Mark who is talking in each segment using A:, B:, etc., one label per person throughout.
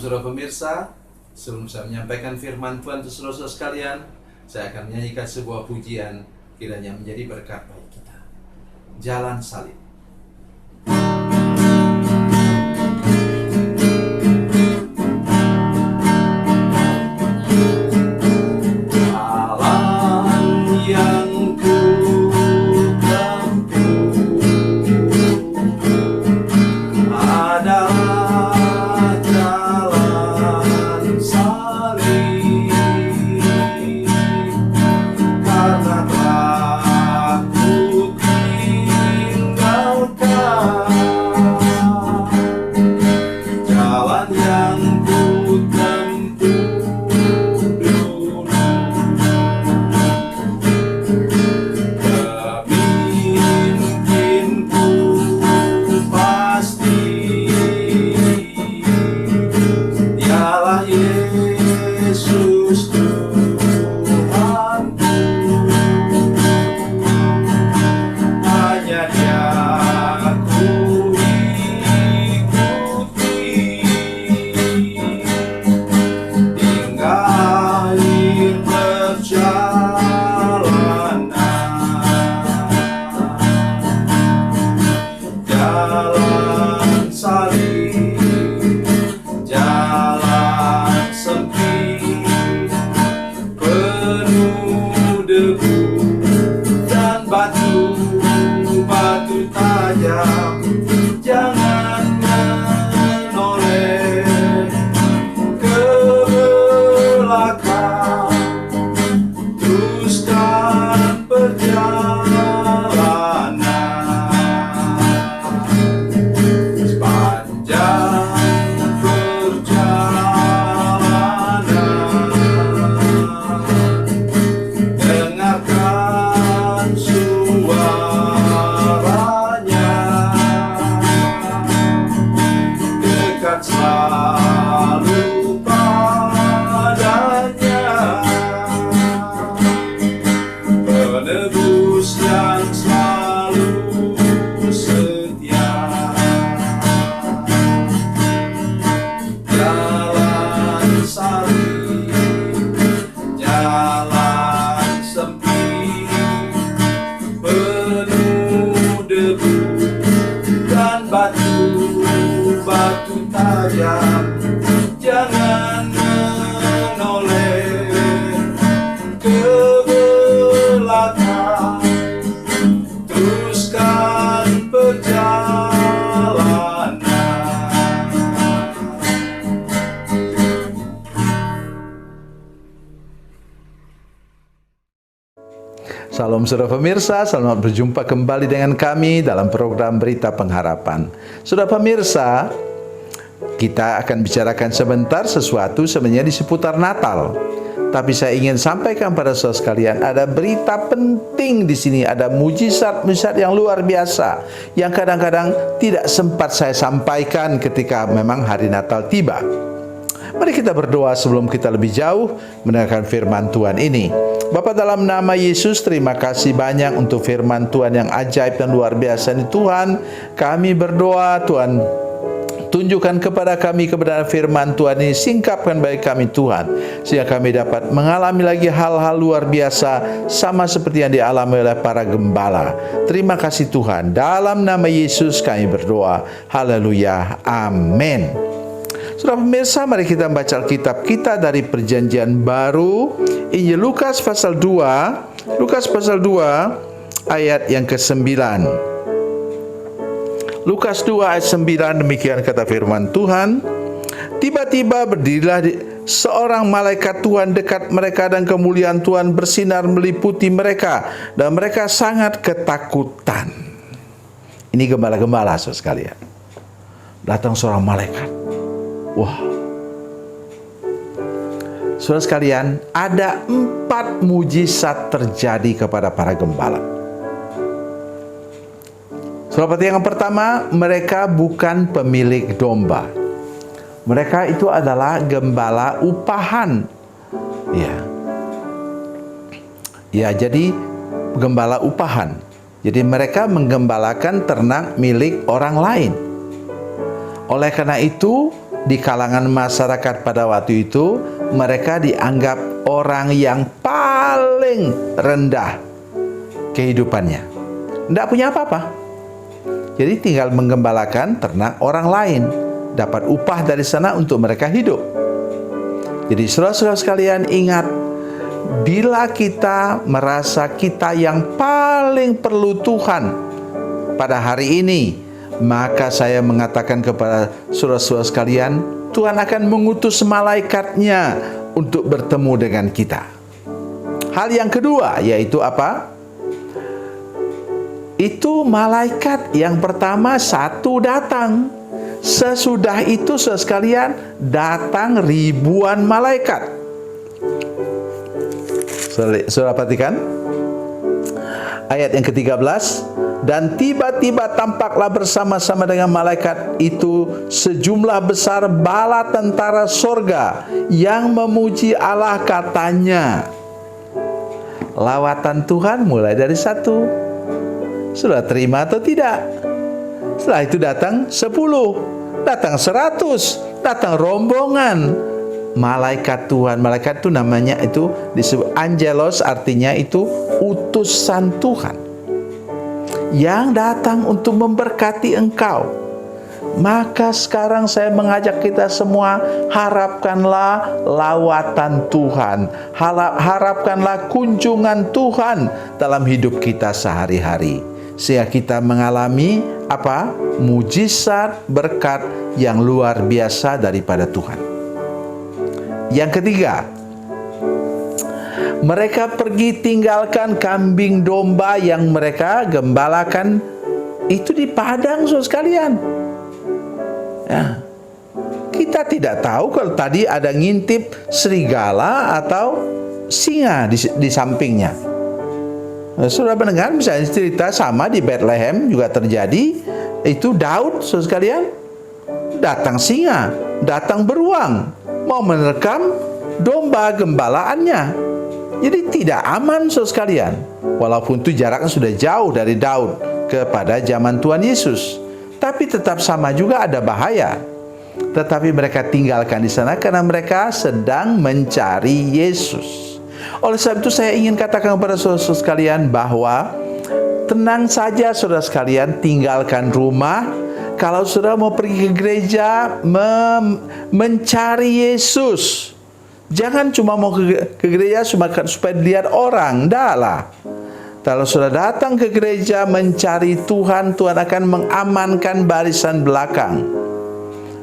A: saudara pemirsa, sebelum saya menyampaikan firman Tuhan untuk saudara-saudara sekalian, saya akan menyanyikan sebuah pujian kiranya menjadi berkat bagi kita. Jalan Salib. Salam saudara pemirsa, selamat berjumpa kembali dengan kami dalam program Berita Pengharapan. Saudara pemirsa, kita akan bicarakan sebentar sesuatu sebenarnya di seputar Natal. Tapi saya ingin sampaikan pada saudara sekalian, ada berita penting di sini, ada mujizat-mujizat yang luar biasa yang kadang-kadang tidak sempat saya sampaikan ketika memang hari Natal tiba. Mari kita berdoa sebelum kita lebih jauh mendengarkan firman Tuhan ini. Bapa, dalam nama Yesus, terima kasih banyak untuk firman Tuhan yang ajaib dan luar biasa ini Tuhan. Kami berdoa Tuhan, tunjukkan kepada kami kebenaran firman Tuhan ini, singkapkan bagi kami Tuhan, sehingga kami dapat mengalami lagi hal-hal luar biasa sama seperti yang dialami oleh para gembala. Terima kasih Tuhan, dalam nama Yesus kami berdoa. Haleluya, amin. Saudara pemirsa, mari kita membaca Alkitab kita dari Perjanjian Baru, Injil Lukas pasal 2, Lukas pasal 2 ayat yang ke-9. Lukas 2 ayat 9, demikian kata firman Tuhan. Tiba-tiba berdirilah seorang malaikat Tuhan dekat mereka, dan kemuliaan Tuhan bersinar meliputi mereka, dan mereka sangat ketakutan. Ini gembala-gembala saudara sekalian. Datang seorang malaikat. Wah, saudara sekalian, ada 4 mujizat terjadi kepada para gembala. Seperti yang pertama, mereka bukan pemilik domba. Mereka itu adalah gembala upahan. Ya, jadi gembala upahan. Jadi mereka menggembalakan ternak milik orang lain. Oleh karena itu, di kalangan masyarakat pada waktu itu, mereka dianggap orang yang paling rendah kehidupannya. Tidak punya apa-apa. Jadi tinggal menggembalakan ternak orang lain, dapat upah dari sana untuk mereka hidup. Jadi saudara-saudara sekalian, ingat, bila kita merasa kita yang paling perlu Tuhan pada hari ini, maka saya mengatakan kepada saudara-saudara sekalian, Tuhan akan mengutus malaikatnya untuk bertemu dengan kita. Hal yang kedua yaitu apa? Itu malaikat yang pertama satu datang. Sesudah itu saudara sekalian, datang ribuan malaikat. Saudara perhatikan ayat yang ke-13. Dan tiba-tiba tampaklah bersama-sama dengan malaikat itu sejumlah besar bala tentara sorga yang memuji Allah, katanya. Lawatan Tuhan mulai dari satu. Sudah terima atau tidak? Setelah itu datang 10, datang 100, datang rombongan malaikat Tuhan. Malaikat itu namanya itu disebut angelos, artinya itu utusan Tuhan yang datang untuk memberkati engkau. Maka sekarang saya mengajak kita semua, harapkanlah lawatan Tuhan, harapkanlah kunjungan Tuhan dalam hidup kita sehari-hari, sehingga kita mengalami apa? Mujizat berkat yang luar biasa daripada Tuhan. Yang ketiga, mereka pergi tinggalkan kambing domba yang mereka gembalakan itu di padang, saudara sekalian. Ya. Kita tidak tahu kalau tadi ada ngintip serigala atau singa di sampingnya. Sudah mendengar misalnya cerita sama di Bethlehem juga terjadi. Itu Daud, saudara sekalian, datang singa, datang beruang, mau menerkam domba gembalaannya. Jadi tidak aman, saudara sekalian. Walaupun itu jaraknya sudah jauh dari Daud kepada zaman Tuhan Yesus, tapi tetap sama juga ada bahaya. Tetapi mereka tinggalkan di sana karena mereka sedang mencari Yesus. Oleh sebab itu saya ingin katakan kepada saudara sekalian bahwa tenang saja saudara sekalian, tinggalkan rumah. Kalau saudara mau pergi ke gereja mencari Yesus, jangan cuma mau ke gereja supaya dilihat orang. Dah lah. Kalau sudah datang ke gereja mencari Tuhan, Tuhan akan mengamankan barisan belakang.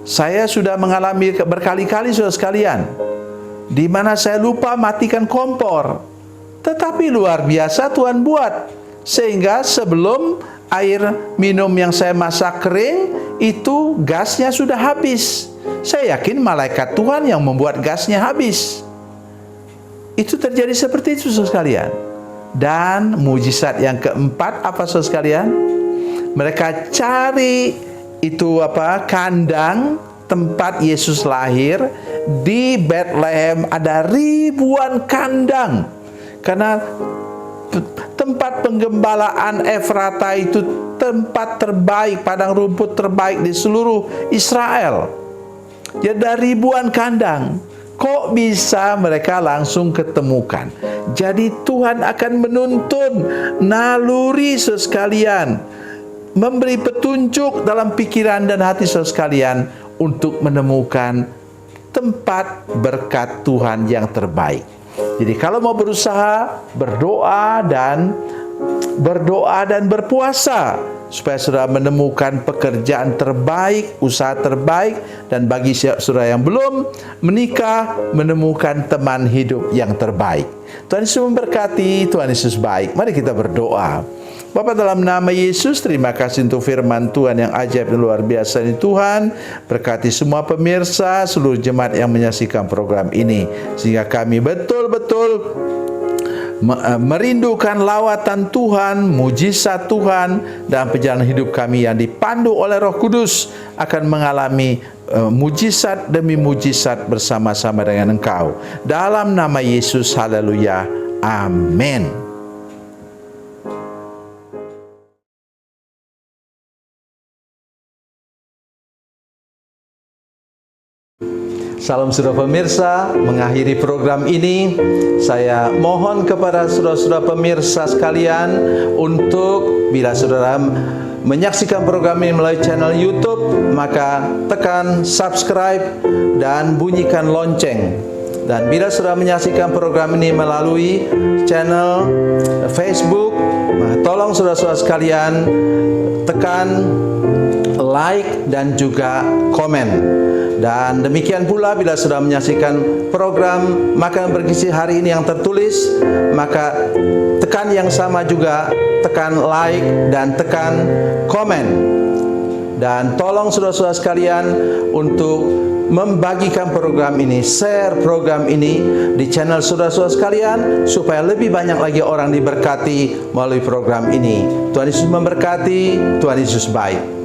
A: Saya sudah mengalami berkali-kali saudara sekalian, di mana saya lupa matikan kompor. Tetapi luar biasa Tuhan buat, sehingga sebelum air minum yang saya masak kering, itu gasnya sudah habis. Saya yakin malaikat Tuhan yang membuat gasnya habis. Itu terjadi seperti itu saudara sekalian. Dan mujizat yang keempat apa saudara sekalian? Mereka cari itu apa? Kandang tempat Yesus lahir di Bethlehem, ada ribuan kandang. Karena tempat penggembalaan Efrata itu tempat terbaik, padang rumput terbaik di seluruh Israel. Jadi ada ribuan kandang. Kok bisa mereka langsung ketemukan? Jadi Tuhan akan menuntun naluri sekalian, memberi petunjuk dalam pikiran dan hati sekalian untuk menemukan tempat berkat Tuhan yang terbaik. Jadi kalau mau berusaha, berdoa dan berpuasa supaya saudara menemukan pekerjaan terbaik, usaha terbaik, dan bagi saudara yang belum menikah, menemukan teman hidup yang terbaik. Tuhan Yesus memberkati, Tuhan Yesus baik. Mari kita berdoa. Bapa, dalam nama Yesus, terima kasih untuk firman Tuhan yang ajaib dan luar biasa ini Tuhan. Berkati semua pemirsa, seluruh jemaat yang menyaksikan program ini, sehingga kami betul-betul merindukan lawatan Tuhan, mujizat Tuhan, dan perjalanan hidup kami yang dipandu oleh Roh Kudus akan mengalami mujizat demi mujizat bersama-sama dengan Engkau. Dalam nama Yesus, haleluya, amin. Salam saudara pemirsa, mengakhiri program ini saya mohon kepada saudara-saudara pemirsa sekalian untuk bila saudara menyaksikan program ini melalui channel YouTube, maka tekan subscribe dan bunyikan lonceng. Dan bila saudara menyaksikan program ini melalui channel Facebook, tolong saudara-saudara sekalian tekan like dan juga komen. Dan demikian pula bila sudah menyaksikan program Makanan Bergizi hari ini yang tertulis, maka tekan yang sama juga, tekan like dan tekan komen. Dan tolong saudara-saudara sekalian untuk membagikan program ini, share program ini di channel saudara-saudara sekalian, supaya lebih banyak lagi orang diberkati melalui program ini. Tuhan Yesus memberkati, Tuhan Yesus baik.